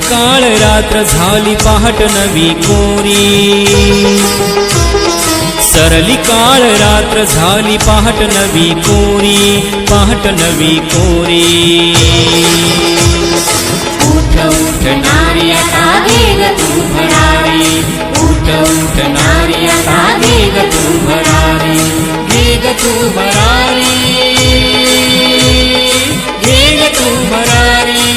काळ रात्र झाली पहाट नवी कोरी सरली काळ रात्र झाली पहाट नवी कोरी पहाट नवी कोरी उठ उठ नारी आता वेग तू भरारी उठ उठ नारी आता वेग तू भरारी वेग तू भरारी वेग तू भरारी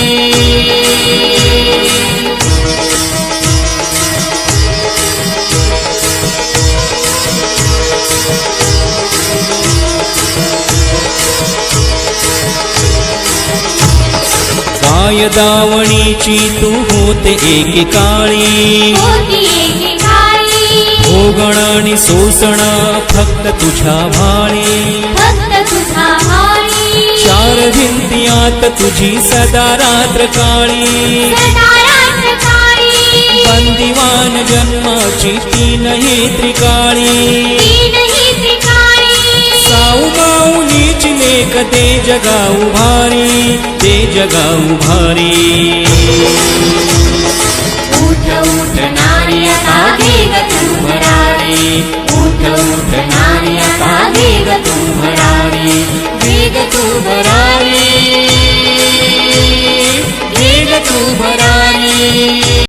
काय दावणीची तू होते एकेकाळी भोगण आणि सोसण फक्त तुझ्या भाळी चार भिंतीयात तुझी सदा रात्र काळी बंदिवान जन्माची तीनही त्रिकाळी साऊ माऊलीची लेख ते जगाऊ भारी ते जगाऊ भारी उठ उठ नारी आता वेग तू भरारी उठ उठ नारी आता वेग तू भरारी वेग तू भरारी वेग तू भरारी